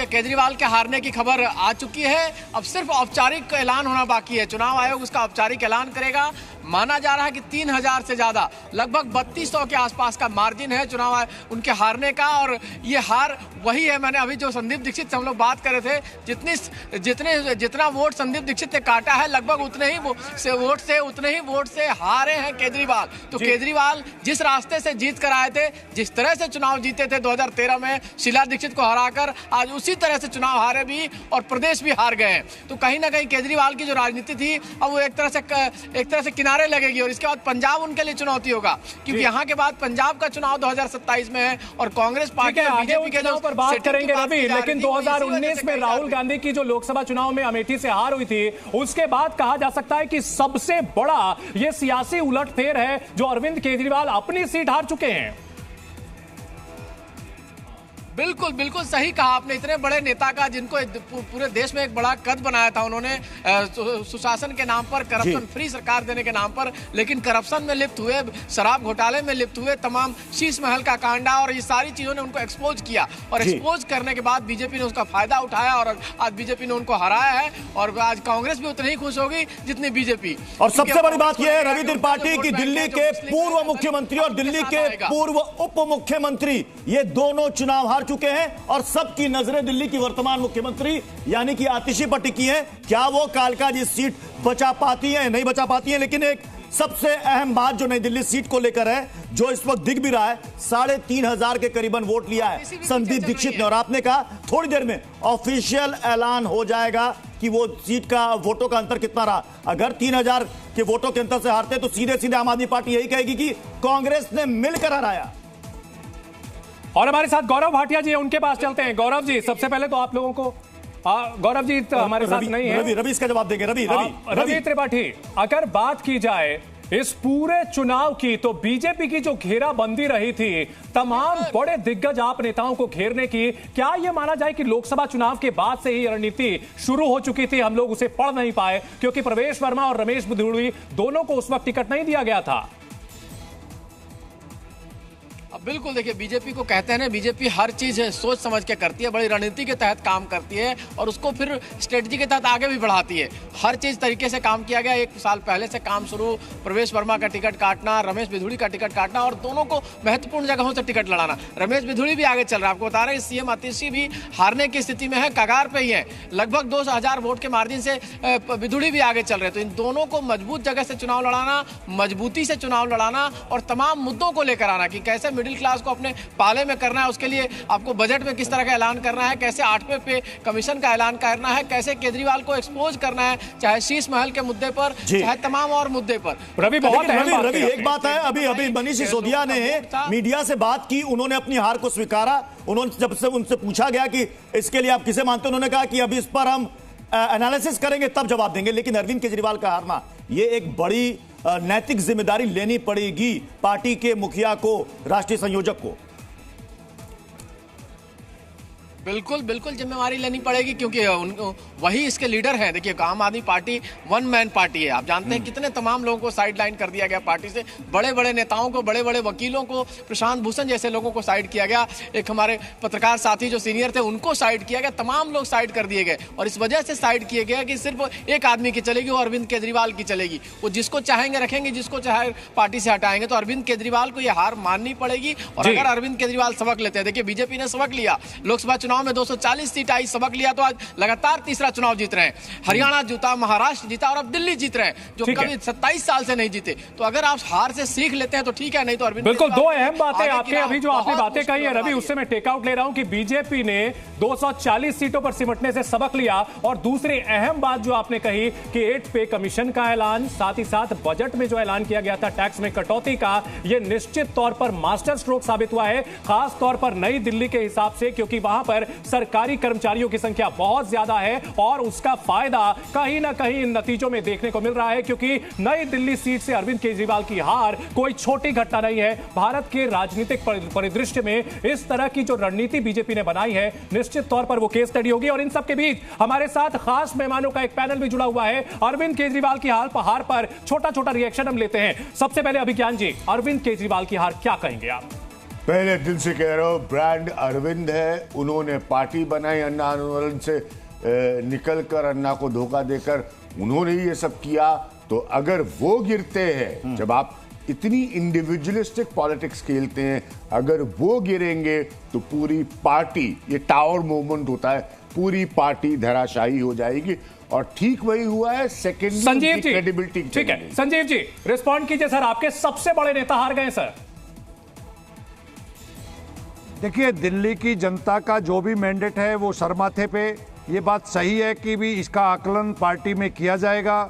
देखिए, केजरीवाल के हारने की खबर आ चुकी है। अब सिर्फ औपचारिक ऐलान होना बाकी है। चुनाव आयोग उसका औपचारिक ऐलान करेगा। माना जा रहा है कि 3000 से ज्यादा, लगभग 3200 के आसपास का मार्जिन है चुनाव उनके हारने का। और ये हार वही है, मैंने अभी जो संदीप दीक्षित से हम लोग बात कर रहे थे, जितना वोट संदीप दीक्षित ने काटा है, लगभग उतने ही वोट से हारे हैं केजरीवाल। तो केजरीवाल जिस रास्ते से जीत कर आए थे, जिस तरह से चुनाव जीते थे 2013 में शीला दीक्षित को हराकर, आज उसी तरह से चुनाव हारे भी और प्रदेश भी हार गए हैं। तो कहीं ना कहीं केजरीवाल की जो राजनीति थी, अब वो एक तरह से किनारे लगेगी। और इसके बाद पंजाब उनके लिए चुनौती होगा, क्योंकि यहाँ के बाद पंजाब का चुनाव 2027 में है और कांग्रेस पार्टी और बीजेपी के जो पर बात करेंगे रवि, लेकिन 2019 में राहुल गांधी की जो लोकसभा चुनाव में अमेठी से हार हुई थी, उसके बाद कहा जा सकता है कि सबसे बड़ा यह सियासी उलटफेर है जो अरविंद केजरीवाल अपनी सीट हार चुके हैं। बिल्कुल बिल्कुल सही कहा आपने। इतने बड़े नेता का, जिनको पूरे देश में एक बड़ा कद बनाया था उन्होंने सुशासन के नाम पर, करप्शन फ्री सरकार देने के नाम पर, लेकिन करप्शन में लिप्त हुए, शराब घोटाले में लिप्त हुए, तमाम शीश महल का कांडा और ये सारी चीजों ने उनको एक्सपोज किया। और एक्सपोज करने के बाद बीजेपी ने उसका फायदा उठाया और आज बीजेपी ने उनको हराया है। और आज कांग्रेस भी उतनी ही खुश होगी जितनी बीजेपी। और सबसे बड़ी बात यह है रवि त्रिपाठी की दिल्ली के पूर्व मुख्यमंत्री और दिल्ली के पूर्व उप मुख्यमंत्री, ये दोनों चुनाव हार चुके हैं और सबकी नजरें दिल्ली की वर्तमान मुख्यमंत्री यानी कि आतिशी पर टिकी हैं। क्या वो कालका जी सीट बचा पाती हैं? नहीं बचा पाती हैं। लेकिन एक सबसे अहम बात जो नई दिल्ली सीट को लेकर है, जो इस वक्त दिख भी रहा है, 3500 के करीबन वोट लिया है संदीप दीक्षित ने। और आपने कहा थोड़ी देर में ऑफिशियल ऐलान हो जाएगा कि वो सीट का वोटों का अंतर कितना रहा। अगर 3000 के वोटों के अंतर से हारते तो सीधे सीधे आम आदमी पार्टी यही कहेगी कि कांग्रेस ने मिलकर हराया। और हमारे साथ गौरव भाटिया जी है, उनके पास चलते हैं। गौरव जी, सबसे पहले तो आप लोगों को, गौरव जी तो हमारे साथ नहीं है। रवि इसका जवाब देंगे। रवि त्रिपाठी, अगर बात की जाए इस पूरे चुनाव की, तो बीजेपी की जो घेराबंदी रही थी, तमाम बड़े दिग्गज आप नेताओं को घेरने की, क्या यह माना जाए कि लोकसभा चुनाव के बाद से ही रणनीति शुरू हो चुकी थी? हम लोग उसे पढ़ नहीं पाए क्योंकि प्रवेश वर्मा और रमेश बिधूड़ी दोनों को उस वक्त टिकट नहीं दिया गया था। बिल्कुल, देखिए, बीजेपी को कहते हैं ना, बीजेपी हर चीज सोच समझ के करती है, बड़ी रणनीति के तहत काम करती है और उसको फिर स्ट्रेटजी के तहत आगे भी बढ़ाती है। हर चीज तरीके से काम किया गया। 1 साल पहले से काम शुरू, प्रवेश वर्मा का टिकट काटना, रमेश बिधूड़ी का टिकट काटना और दोनों को महत्वपूर्ण जगहों से टिकट लड़ाना। रमेश बिधूड़ी भी आगे चल रहा है। आपको बता रहे हैं सीएम आतिशी भी हारने की स्थिति में है, कगार पे ही है। लगभग 2000 वोट के मार्जिन से बिधूड़ी भी आगे चल रहे हैं। तो इन दोनों को मजबूत जगह से चुनाव लड़ाना, मजबूती से चुनाव लड़ाना और तमाम मुद्दों को लेकर आना कि कैसे मिडिल क्लास को अपने पाले में करना है, उसके लिए आपको बजट में किस तरह का ऐलान करना है, कैसे 8वें पे कमीशन का ऐलान करना है, कैसे केजरीवाल को एक्सपोज करना है, चाहे शीश महल के मुद्दे पर, चाहे तमाम और मुद्दे पर। रवि एक बात है, अभी मनीष सिसोदिया ने मीडिया से बात की, उन्होंने अपनी हार को स्वीकारा। उन्होंने जब से उनसे पूछा गया कि इसके लिए आप किसे मानते, उन्होंने कहा कि अभी इस पर हम एनालिसिस करेंगे तब जवाब देंगे। लेकिन अरविंद केजरीवाल का हारना, ये एक बड़ी नैतिक जिम्मेदारी लेनी पड़ेगी पार्टी के मुखिया को, राष्ट्रीय संयोजक को। बिल्कुल बिल्कुल जिम्मेवारी लेनी पड़ेगी, क्योंकि वही इसके लीडर हैं। देखिए, आम आदमी पार्टी वन मैन पार्टी है। आप जानते हैं कितने तमाम लोगों को साइड लाइन कर दिया गया पार्टी से, बड़े बड़े नेताओं को, बड़े बड़े वकीलों को, प्रशांत भूषण जैसे लोगों को साइड किया गया। एक हमारे पत्रकार साथी जो सीनियर थे उनको साइड किया गया। तमाम लोग साइड कर दिए गए और इस वजह से साइड किए गए कि सिर्फ एक आदमी की चलेगी, वो अरविंद केजरीवाल की चलेगी। वो जिसको चाहेंगे रखेंगे, जिसको चाहे पार्टी से हटाएंगे। तो अरविंद केजरीवाल को यह हार माननी पड़ेगी। और अगर अरविंद केजरीवाल सबक लेते हैं, देखिए बीजेपी ने सबक लिया, लोकसभा चुनाव में 240 सीट आई, सबक लिया, तो आज लगातार तीसरा चुनाव जीत रहे हैं। हरियाणा जीता, महाराष्ट्र जीता और अब दिल्ली जीत रहे हैं, जो कभी 27 साल से नहीं जीते। तो अगर आप हार से सीख लेते हैं तो ठीक है, नहीं तो अरविंद। बिल्कुल, दो अहम बातें आपके, अभी जो आपने बातें कही है रवि, उससे मैं टेकआउट ले रहा हूं कि बीजेपी ने 240 सीटों पर सिमटने से सबक लिया। और दूसरी अहम बात जो आपने कही कि 8 पे कमीशन का ऐलान, साथ ही साथ बजट में जो ऐलान किया गया था टैक्स में कटौती का, यह निश्चित तौर पर मास्टर स्ट्रोक साबित हुआ है, खास तौर पर नई दिल्ली के हिसाब से, क्योंकि वहां पर सरकारी कर्मचारियों की संख्या बहुत ज्यादा है और उसका फायदा कहीं ना कहीं इन नतीजों में देखने को मिल रहा है। क्योंकि नई दिल्ली सीट से अरविंद केजरीवाल की हार कोई छोटी घटना नहीं है। भारत के राजनीतिक परिदृश्य में इस तरह की जो रणनीति बीजेपी ने बनाई है, निश्चित तौर पर वो केस स्टडी होगी। और इन सबके बीच हमारे साथ खास मेहमानों का एक पैनल भी जुड़ा हुआ है। अरविंद केजरीवाल की हार पर छोटा छोटा रिएक्शन हम लेते हैं। सबसे पहले अभिज्ञान जी, अरविंद केजरीवाल की हार क्या कहेंगे आप? पहले दिल से कह रहा हूं, ब्रांड अरविंद है। उन्होंने पार्टी बनाई अन्ना आंदोलन से निकल कर, अन्ना को धोखा देकर उन्होंने ये सब किया। तो अगर वो गिरते हैं, जब आप इतनी इंडिविजुअलिस्टिक पॉलिटिक्स खेलते हैं, अगर वो गिरेंगे तो पूरी पार्टी, ये टावर मूवमेंट होता है, पूरी पार्टी धराशायी हो जाएगी। और ठीक वही हुआ है। सेकेंडरी संजीव जी, क्रेडिबिलिटी, ठीक है संजीव जी रिस्पॉन्ड कीजिए सर। आपके सबसे बड़े नेता हार गए सर। देखिए, दिल्ली की जनता का जो भी मैंडेट है वो सर माथे पे, ये बात सही है कि भी इसका आकलन पार्टी में किया जाएगा।